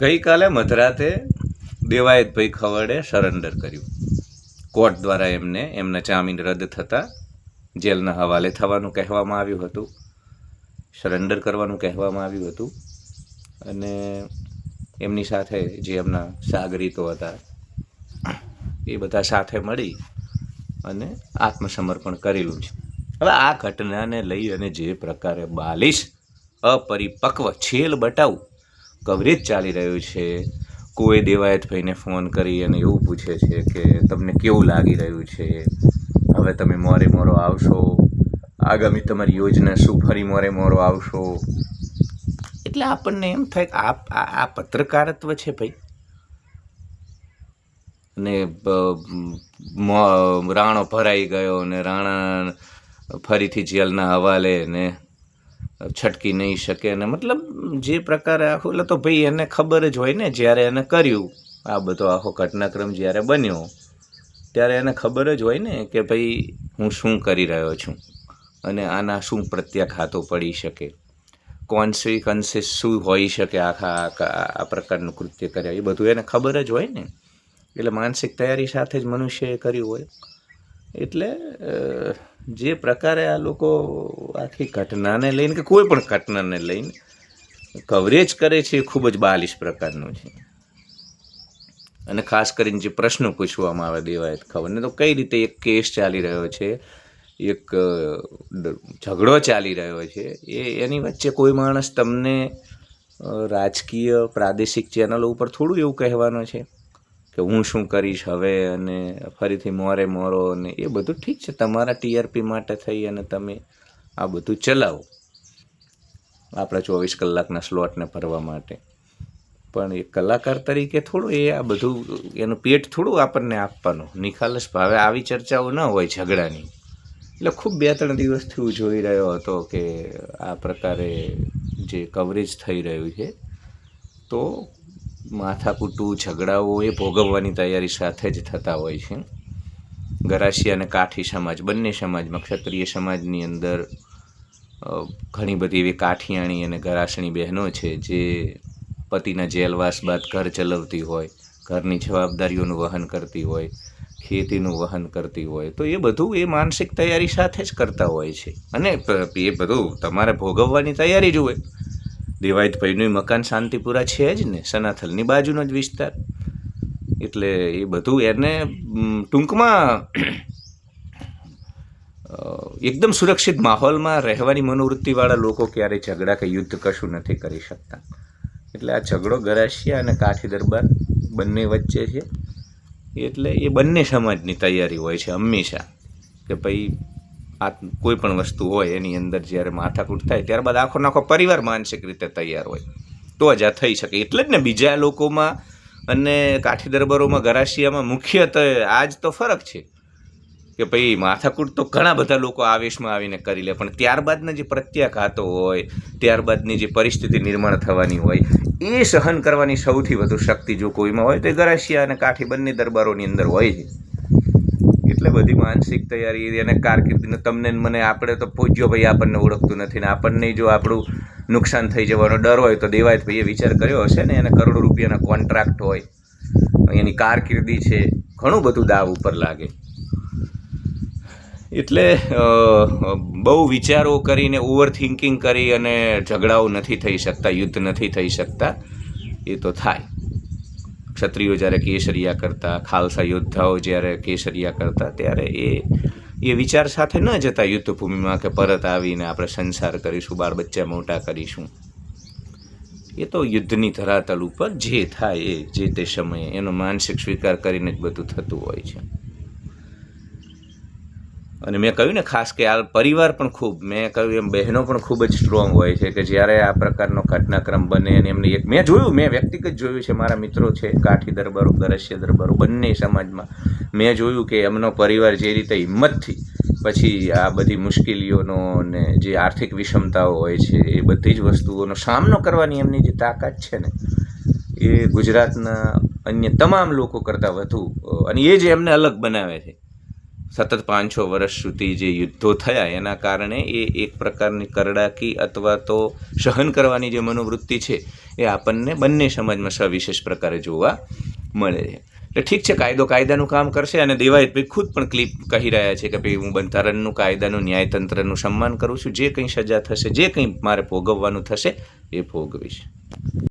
ગઈકાલે મધરાતે દેવાયતભાઈ ખવડે સરેન્ડર કર્યું. કોર્ટ દ્વારા એમને એમના જામીન રદ થતાં જેલના હવાલે થવાનું કહેવામાં આવ્યું હતું, સરેન્ડર કરવાનું કહેવામાં આવ્યું હતું. અને એમની સાથે જે એમના સાગરીતો હતા એ બધા સાથે મળી અને આત્મસમર્પણ કરેલું છે. હવે આ ઘટનાને લઈ અને જે પ્રકારે બાલિશ અપરિપક્વ છેલ બટાવ કવરેજ ચાલી રહ્યું છે, કોઈ દેવાયતભાઈને ફોન કરી અને એવું પૂછે છે કે તમને કેવું લાગી રહ્યું છે, હવે તમે મોરે મોરો આવશો, આગામી તમારી યોજના શું, ફરી મોરે મોરો આવશો. એટલે આપણને એમ થાય કે આ પત્રકારત્વ છે ભાઈ. ને રાણો ભરાઈ ગયો ને રાણા ફરીથી જેલના હવાલે ને છટકી નહીં શકે ને મતલબ જે પ્રકારે આખું, એટલે તો ભાઈ એને ખબર જ હોય ને, જ્યારે એને કર્યું આ બધો આખો ઘટનાક્રમ જ્યારે બન્યો ત્યારે એને ખબર જ હોય ને કે ભાઈ હું શું કરી રહ્યો છું અને આના શું પ્રત્યાઘાતો પડી શકે, કોન્સિક્વન્સીસ શું હોઈ શકે આ પ્રકારનું કૃત્ય કર્યા, એ બધું એને ખબર જ હોય ને. એટલે માનસિક તૈયારી સાથે જ મનુષ્યએ કર્યું હોય. એટલે જે પ્રકારે આ લોકો આખી ઘટનાને લઈને કે કોઈ પણ ઘટનાને લઈને કવરેજ કરે છે એ ખૂબ જ બાલિશ પ્રકારનું છે. અને ખાસ કરીને જે પ્રશ્નો પૂછવામાં આવે દેવાયત ખબરને, તો કઈ રીતે એક કેસ ચાલી રહ્યો છે, એક ઝઘડો ચાલી રહ્યો છે, એની વચ્ચે કોઈ માણસ તમને રાજકીય પ્રાદેશિક ચેનલો ઉપર થોડું એવું કહેવાનો છે કે હું શું કરીશ હવે અને ફરીથી મોરે મોરો, અને એ બધું ઠીક છે તમારા ટીઆરપી માટે થઈ અને તમે આ બધું ચલાવો આપણા 24 કલાકના સ્લોટને ભરવા માટે. પણ એક કલાકાર તરીકે થોડું આ બધું એનું પેટ થોડું આપણને આપવાનું, નિખાલસ ભાવે આવી ચર્ચાઓ ન હોય ઝઘડાની. એટલે ખૂબ 2-3 દિવસથી હું જોઈ રહ્યો હતો કે આ પ્રકારે જે કવરેજ થઈ રહ્યું છે, તો માથાકૂટું ઝઘડાઓ એ ભોગવવાની તૈયારી સાથે જ થતા હોય છે. ગરાસિયા અને કાઠી સમાજ, બંને સમાજમાં, ક્ષત્રિય સમાજની અંદર ઘણી બધી એવી કાઠિયાણી અને ગરાસણી બહેનો છે જે પતિના જેલવાસ બાદ ઘર ચલાવતી હોય, ઘરની જવાબદારીઓનું વહન કરતી હોય, ખેતીનું વહન કરતી હોય. તો એ બધું એ માનસિક તૈયારી સાથે જ કરતા હોય છે અને એ બધું તમારે ભોગવવાની તૈયારી જ હોય. દેવાયતભાઈનું મકાન શાંતિપુરા છે જ ને, સનાથલની બાજુનો જ વિસ્તાર. એટલે એ બધું એને ટૂંકમાં એકદમ સુરક્ષિત માહોલમાં રહેવાની મનોવૃત્તિવાળા લોકો ક્યારેય ઝઘડા કે યુદ્ધ કશું નથી કરી શકતા. એટલે આ ઝઘડો ગરાસિયા અને કાઠી દરબાર બંને વચ્ચે છે. એટલે એ બંને સમાજની તૈયારી હોય છે હંમેશા કે ભાઈ આ કોઈ પણ વસ્તુ હોય એની અંદર જ્યારે માથાકૂટ થાય ત્યારબાદ આખો પરિવાર માનસિક રીતે તૈયાર હોય તો જ આ થઈ શકે. એટલે જ ને બીજા લોકોમાં અને કાઠી દરબારોમાં, ગરાસિયામાં મુખ્યત્વે આ જ તો ફરક છે કે ભાઈ માથાકૂટ તો ઘણા બધા લોકો આવેશમાં આવીને કરી લે, પણ ત્યારબાદના જે પ્રત્યાઘાતો હોય, ત્યારબાદની જે પરિસ્થિતિ નિર્માણ થવાની હોય, એ સહન કરવાની સૌથી વધુ શક્તિ જો કોઈમાં હોય તો ગરાસિયા અને કાઠી બંને દરબારોની અંદર હોય છે. એટલે બધી માનસિક તૈયારી અને કારકિર્દીને તમને મને આપણે તો પૂજ્યો ભાઈ આપણને ઓળખતું નથી ને આપણને જો આપણું નુકસાન થઈ જવાનો ડર હોય તો દેવાયતભાઈએ વિચાર કર્યો હશે ને, એને કરોડો રૂપિયાના કોન્ટ્રાક્ટ હોય, એની કારકિર્દી છે, ઘણું બધું દાવ ઉપર લાગે. એટલે બહુ વિચારો કરીને ઓવર થિંકિંગ કરી અને ઝઘડાઓ નથી થઈ શકતા, યુદ્ધ નથી થઈ શકતા. એ તો થાય. ક્ષત્રિયો જ્યારે કેસરિયા કરતા, ખાલસા યોદ્ધાઓ જ્યારે કેસરિયા કરતા, ત્યારે એ વિચાર સાથે ન જતા યુદ્ધભૂમિમાં કે પરત આવીને આપણે સંસાર કરીશું, બાળ બચ્ચા મોટા કરીશું. એ તો યુદ્ધની ધરાતલ ઉપર જે થાય એ જે તે સમયે એનો માનસિક સ્વીકાર કરીને જ બધું થતું હોય છે. અને મેં કહ્યું ને ખાસ કે આ પરિવાર પણ ખૂબ, મેં કહ્યું એમ બહેનો પણ ખૂબ જ સ્ટ્રોંગ હોય છે કે જ્યારે આ પ્રકારનો ઘટનાક્રમ બને અને એમને એક મેં વ્યક્તિગત જોયું છે, મારા મિત્રો છે કાઠી દરબારો, ગરાસિયા દરબારો બંને સમાજમાં, મેં જોયું કે એમનો પરિવાર જે રીતે હિંમતથી પછી આ બધી મુશ્કેલીઓનો ને જે આર્થિક વિષમતાઓ હોય છે એ બધી જ વસ્તુઓનો સામનો કરવાની એમની જે તાકાત છે ને, એ ગુજરાતના અન્ય તમામ લોકો કરતાં વધુ, અને એ જ એમને અલગ બનાવે છે સતત 5-6 વર્ષ સુધી જે યુદ્ધો થયા એના કારણે એ એક પ્રકારની કરડાકી અથવા તો સહન કરવાની જે મનોવૃત્તિ છે એ આપણને બંને સમાજમાં સવિશેષ પ્રકારે જોવા મળે છે. એટલે ઠીક છે, કાયદો કાયદાનું કામ કરશે, અને દેવાયત ભાઈ ખુદ પણ ક્લિપ કહી રહ્યા છે કે ભાઈ હું બંધારણનું, કાયદાનું, ન્યાયતંત્રનું સન્માન કરું છું, જે કંઈ સજા થશે, જે કંઈ મારે ભોગવવાનું થશે એ ભોગવીશ.